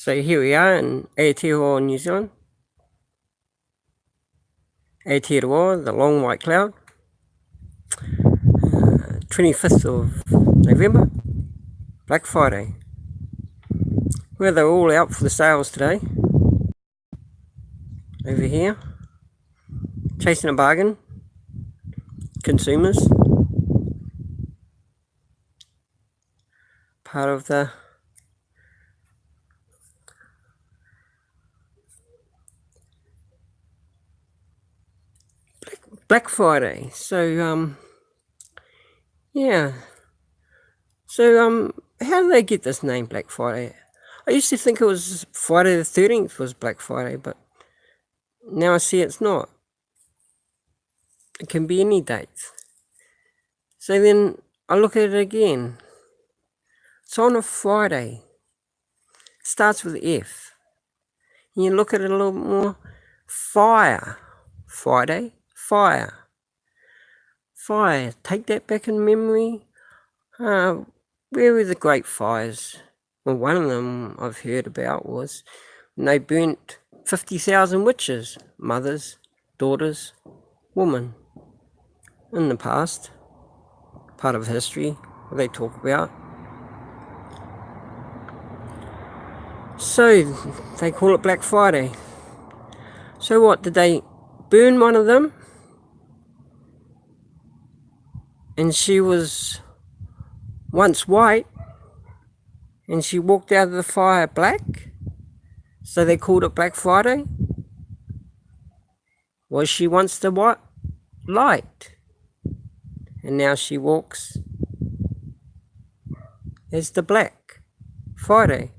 So here we are in Aotearoa, New Zealand. Aotearoa, the long white cloud. 25th of November, Black Friday. Well, they're all out for the sales today. Over here, chasing a bargain. Consumers. Part of the Black Friday. So, yeah. So, how did they get this name, Black Friday? I used to think it was Friday the 13th was Black Friday, but now I see it's not. It can be any date. So then I look at it again. It's on a Friday. It starts with F. And you look at it a little more. Fire. Friday. Fire. Fire. Take that back in memory. Where were the great fires? Well, one of them I've heard about was when they burnt 50,000 witches, mothers, daughters, women. In the past, part of history, what they talk about. So, they call it Black Friday. So what, did they burn one of them? And she was once white, and she walked out of the fire black? So they called it Black Friday? Was she once the what? Light. And now she walks as the Black Friday.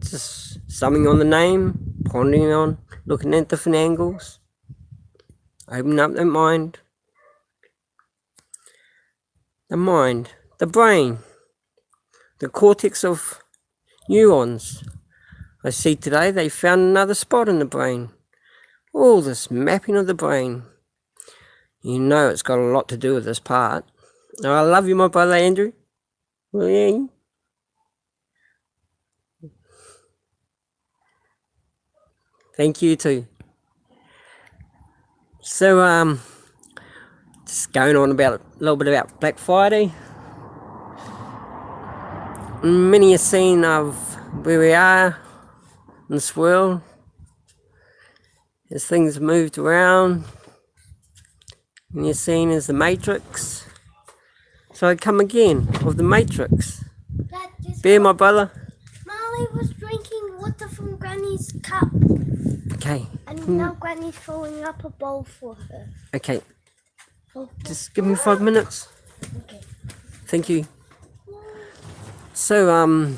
Just something on the name, pondering on, looking at different angles, open up the mind. The mind, the brain, the cortex of neurons. I see today they found another spot in the brain. All this mapping of the brain. You know it's got a lot to do with this part. Oh, I love you, my brother Andrew. Well, yeah. Thank you too. So, just going on about a little bit about Black Friday. Many a scene of where we are in this world as things moved around. And you're seen as the Matrix. So I come again of the Matrix. Bear, my brother. Marley was drinking water from Granny's cup. Okay. And now Granny's filling up a bowl for her. Okay. Just give me 5 minutes. Okay. Thank you. So,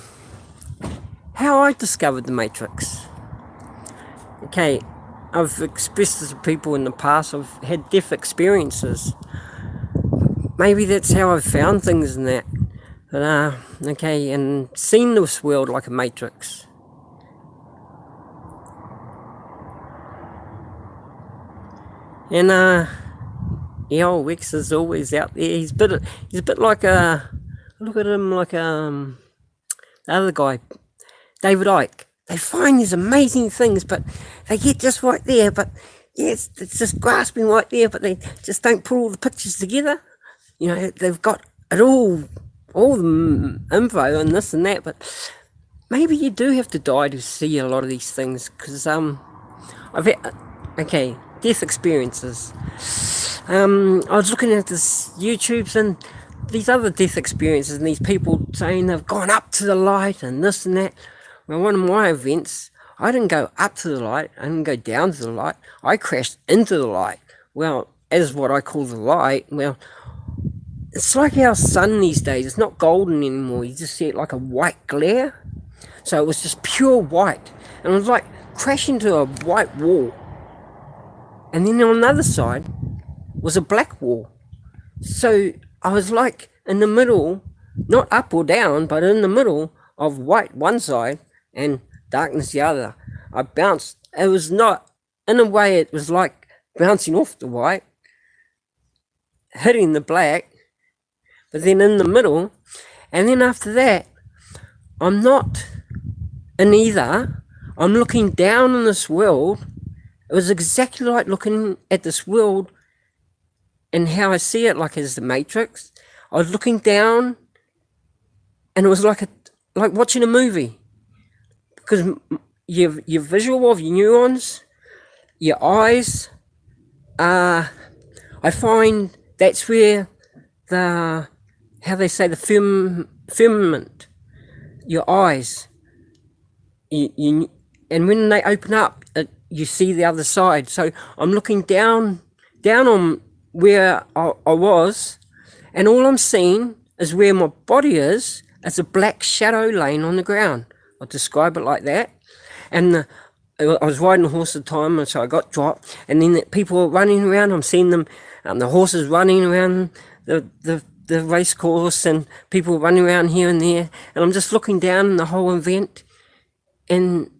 how I discovered the Matrix. Okay, I've expressed this to people in the past. I've had death experiences. Maybe that's how I've found things in that. But, okay, and seen this world like a matrix. And, yeah, old Rex is always out there. He's a bit like look at him like, the other guy, David Icke. They find these amazing things, but they get just right there, but yes, it's just grasping right there, but they just don't put all the pictures together. You know, they've got it all the info and this and that, but maybe you do have to die to see a lot of these things, because I've had, okay, death experiences. I was looking at this YouTubes and these other death experiences and these people saying they've gone up to the light and this and that. Well, one of my events, I didn't go up to the light, I didn't go down to the light, I crashed into the light. Well, as what I call the light, well, it's like our sun these days, it's not golden anymore, you just see it like a white glare. So it was just pure white, and it was like crashing into a white wall. And then on the other side was a black wall. So I was like in the middle, not up or down, but in the middle of white one side and darkness the other. I bounced. It was not, in a way, it was like bouncing off the white, hitting the black, but then in the middle. And then after that, I'm not in either I'm looking down in this world. It was exactly like looking at this world and how I see it, like as the Matrix. I was looking down, and it was like watching a movie, because your visual of your neurons, your eyes, I find that's where the, how they say, the firmament, your eyes, and when they open up, you see the other side. So I'm looking down on where I was, and all I'm seeing is where my body is. It's a black shadow laying on the ground. I'll describe it like that. And I was riding a horse at the time, and so I got dropped, and then people were running around. I'm seeing them, the horses running around the race course, and people running around here and there, and I'm just looking down in the whole event, and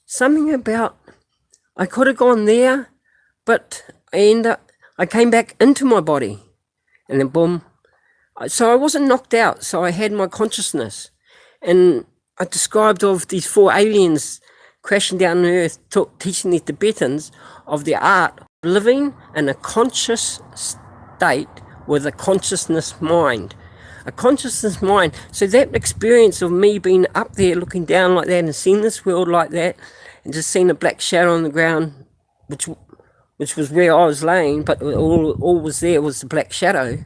something about, I could have gone there, but I came back into my body, and then boom. So I wasn't knocked out, so I had my consciousness, and I described of these 4 aliens crashing down on Earth, teaching the Tibetans of the art of living in a conscious state with a consciousness mind. A consciousness mind. So that experience of me being up there looking down like that and seeing this world like that, and just seeing a black shadow on the ground, which was where I was laying, but all was there was the black shadow.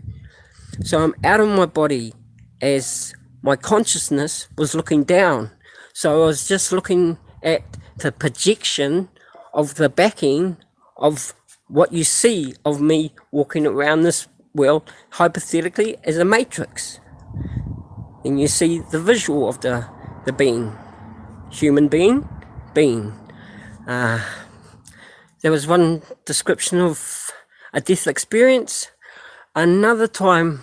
So I'm out of my body as my consciousness was looking down. So I was just looking at the projection of the backing of what you see of me walking around this world, hypothetically, as a matrix. And you see the visual of the being. Human being. There was one description of a death experience. Another time,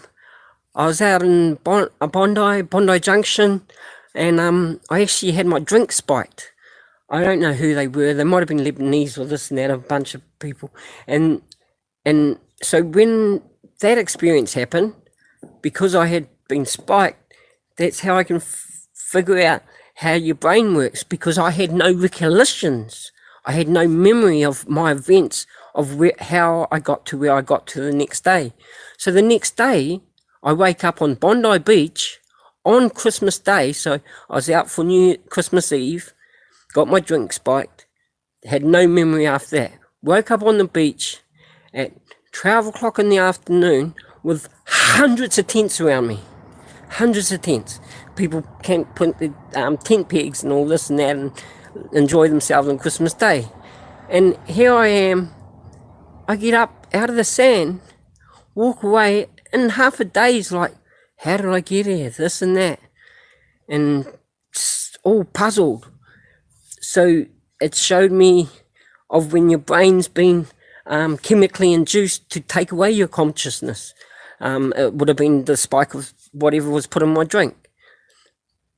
I was out in Bondi Junction, and I actually had my drink spiked. I don't know who they were. They might have been Lebanese or this and that, a bunch of people. And so when that experience happened, because I had been spiked, that's how I can figure out how your brain works, because I had no recollections. I had no memory of my events, of how I got to where I got to the next day. So the next day, I wake up on Bondi Beach on Christmas Day. So I was out for Christmas Eve, got my drink spiked, had no memory after that. Woke up on the beach at 12 o'clock in the afternoon with hundreds of tents around me. Hundreds of tents. People can't put the tent pegs and all this and that and enjoy themselves on Christmas Day. And here I am. I get up out of the sand, walk away in half a day's like, how did I get here? This and that. And just all puzzled. So it showed me of when your brain's been chemically induced to take away your consciousness. It would have been the spike of whatever was put in my drink.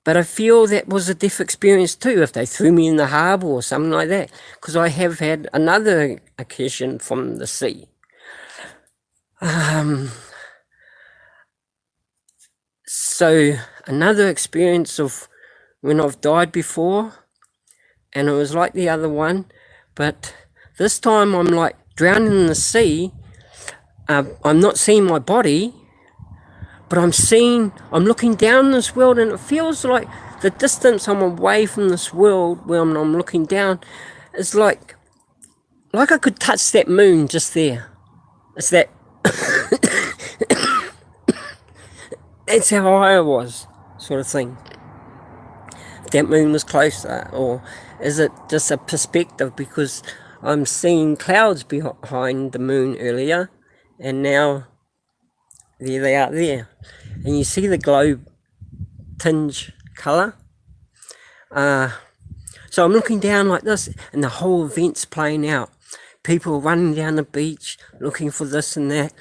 But I feel that was a death experience too, if they threw me in the harbour or something like that, because I have had another occasion from the sea. So another experience of when I've died before, and it was like the other one, but this time I'm like drowning in the sea. I'm not seeing my body, but I'm looking down this world, and it feels like the distance I'm away from this world when I'm looking down is like I could touch that moon just there. It's that, that's how high I was, sort of thing. If that moon was closer, or is it just a perspective because I'm seeing clouds behind the moon earlier, and now there they are there. And you see the globe tinge colour. So I'm looking down like this, and the whole event's playing out. People running down the beach looking for this and that,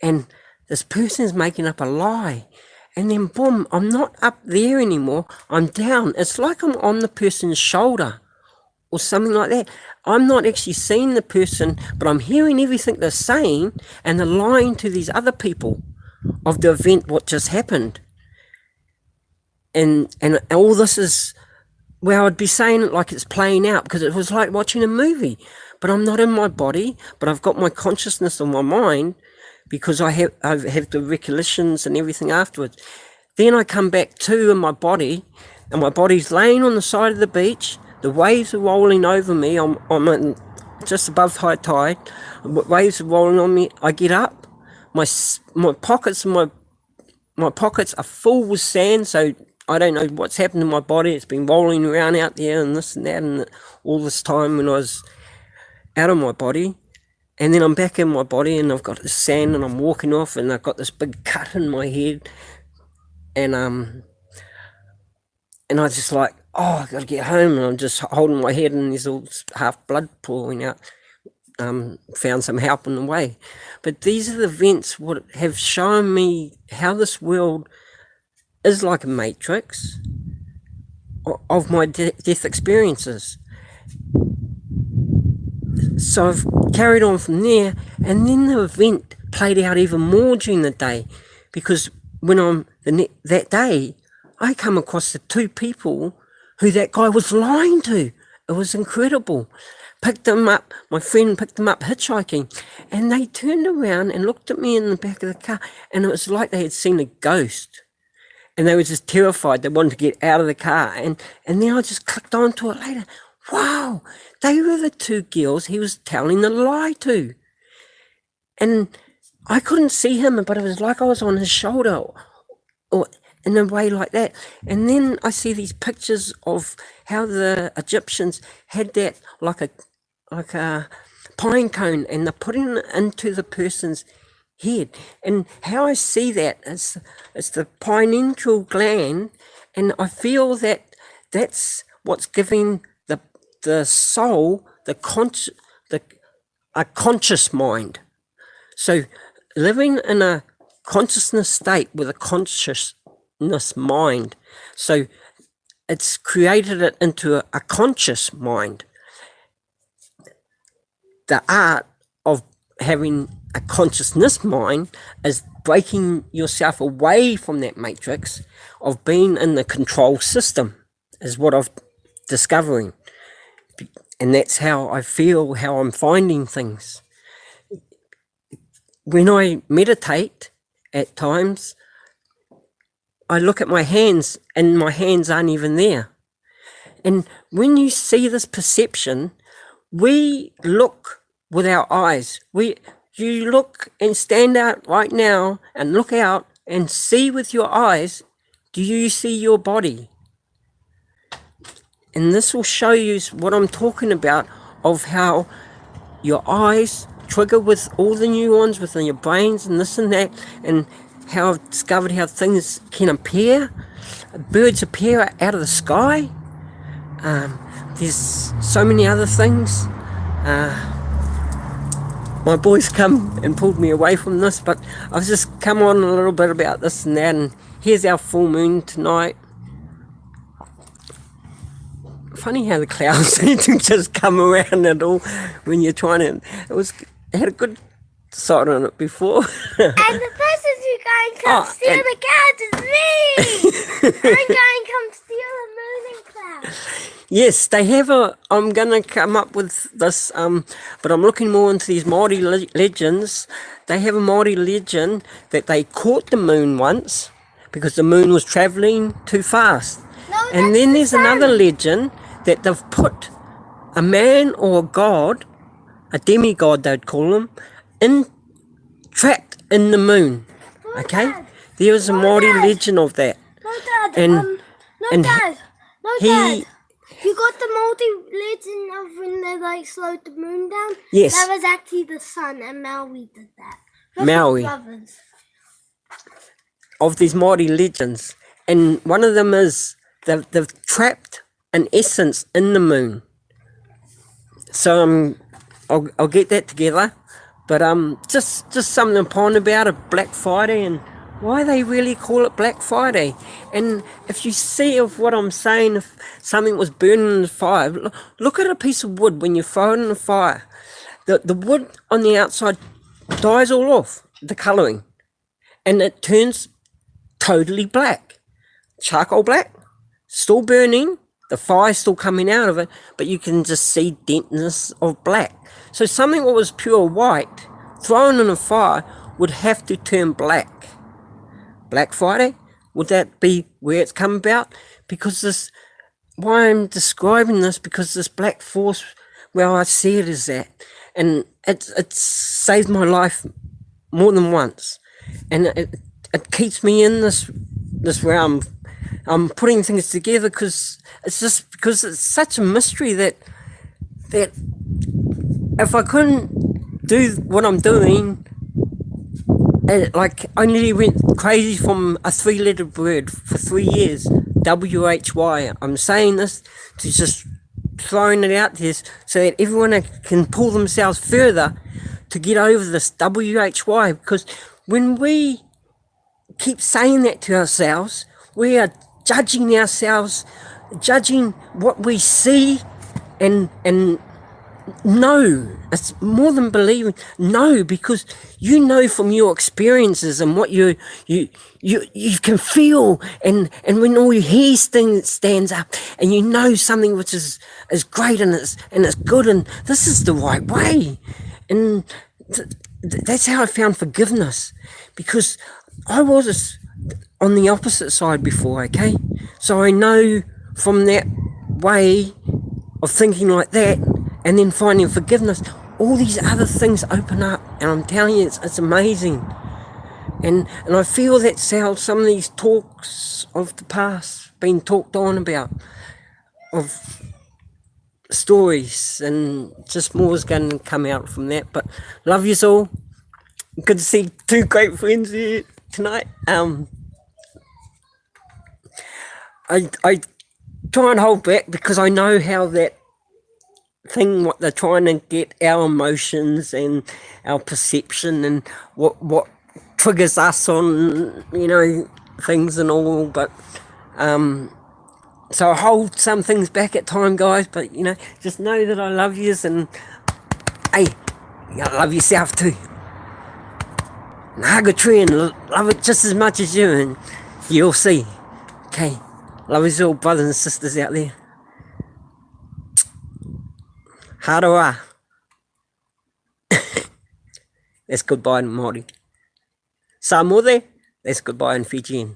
and this person's making up a lie. And then boom, I'm not up there anymore, I'm down. It's like I'm on the person's shoulder or something like that. I'm not actually seeing the person, but I'm hearing everything they're saying, and they're lying to these other people of the event, what just happened. and all this is, well, I'd be saying it like it's playing out because it was like watching a movie, but I'm not in my body, but I've got my consciousness on my mind because I have the recollections and everything afterwards. Then I come back to in my body, and my body's laying on the side of the beach. The waves are rolling over me. I'm in just above high tide. Waves are rolling on me. I get up. My pockets my pockets are full with sand, so I don't know what's happened to my body. It's been rolling around out there and this and that, and all this time when I was out of my body. And then I'm back in my body, and I've got this sand, and I'm walking off, and I've got this big cut in my head, and I just like, oh, I got to get home, and I'm just holding my head, and there's all half blood pouring out. Found some help in the way, but these are the events what have shown me how this world is like a matrix of my death experiences. So I've carried on from there, and then the event played out even more during the day, because when that day, I come across the two people who that guy was lying to. It was incredible. Picked them up, my friend picked them up hitchhiking, and they turned around and looked at me in the back of the car, and it was like they had seen a ghost. And they were just terrified. They wanted to get out of the car. And then I just clicked onto it later. Wow, they were the two girls he was telling the lie to. And I couldn't see him, but it was like I was on his shoulder, or in a way like that. And then I see these pictures of how the Egyptians had that like a pine cone, and they're putting it into the person's head. And how I see that is it's the pineal gland, and I feel that that's what's giving the soul a conscious mind. So living in a consciousness state with a consciousness mind, so it's created it into a conscious mind. The art of having a consciousness mind is breaking yourself away from that matrix of being in the control system, is what I've discovering. And that's how I feel, how I'm finding things. When I meditate at times, I look at my hands, and my hands aren't even there. And when you see this perception, we look with our eyes. You look and stand out right now and look out and see with your eyes. Do you see your body? And this will show you what I'm talking about, of how your eyes trigger with all the neurons within your brains and this and that, and how I've discovered how things can appear. Birds appear out of the sky. There's so many other things. My boys come and pulled me away from this, but I've just come on a little bit about this and that, and here's our full moon tonight. Funny how the clouds seem to just come around at all when you're trying to. It had a good side on it before. And the person who going to come steal the clouds is me! I'm going to come steal the moon and clouds. Yes, they have I'm going to come up with this, but I'm looking more into these Māori legends. They have a Māori legend that they caught the moon once because the moon was travelling too fast. No, And then there's another legend that they've put a man or a god, a demigod they'd call him, trapped in the moon. Okay? Dad. There is a Māori legend of that. No, Dad. And- and Dad. No, he- Dad. You got the multi-legend of when they like slowed the moon down? Yes. That was actually the sun, and Maui did that. Not Maui. the brothers. Of these Māori legends. And one of them is they've trapped an essence in the moon. So I'll get that together. But just something upon about it, Black Friday, and why they really call it Black Friday. And if you see of what I'm saying, if something was burning in the fire, look at a piece of wood when you throw it in the fire. The wood on the outside dies all off, the colouring, and it turns totally black. charcoal black, still burning, the fire's still coming out of it, but you can just see dampness of black. So something that was pure white, thrown in a fire, would have to turn black. Black Friday, would that be where it's come about? Because this, why I'm describing this, because this black force, well, I see it as that, and it's saved my life more than once, and it keeps me in this realm. I'm putting things together because it's such a mystery that if I couldn't do what I'm doing, like I nearly went crazy from a 3-letter word for 3 years, WHY. I'm saying this to just throwing it out there so that everyone can pull themselves further to get over this WHY, because when we keep saying that to ourselves, we are judging ourselves, judging what we see, and no, it's more than believing. No, because you know from your experiences and what you can feel, and when all you hear things stands up, and you know something which is great and it's good, and this is the right way, and that's how I found forgiveness, because I was on the opposite side before. Okay, so I know from that way of thinking like that, and then finding forgiveness, all these other things open up, and I'm telling you, it's amazing. And I feel that's how some of these talks of the past been talked on about, of stories, and just more is going to come out from that. But love you all. Good to see two great friends here tonight. I try and hold back because I know how that thing, what they're trying to get our emotions and our perception, and what triggers us on, things and all, but so I hold some things back at time, guys, but just know that I love yous, and hey, you gotta love yourself too, and hug a tree and love it just as much as you, and you'll see. Okay, love yous all, brothers and sisters out there. Harawa. That's goodbye in Māori. Sa mode, that's goodbye in Fijian.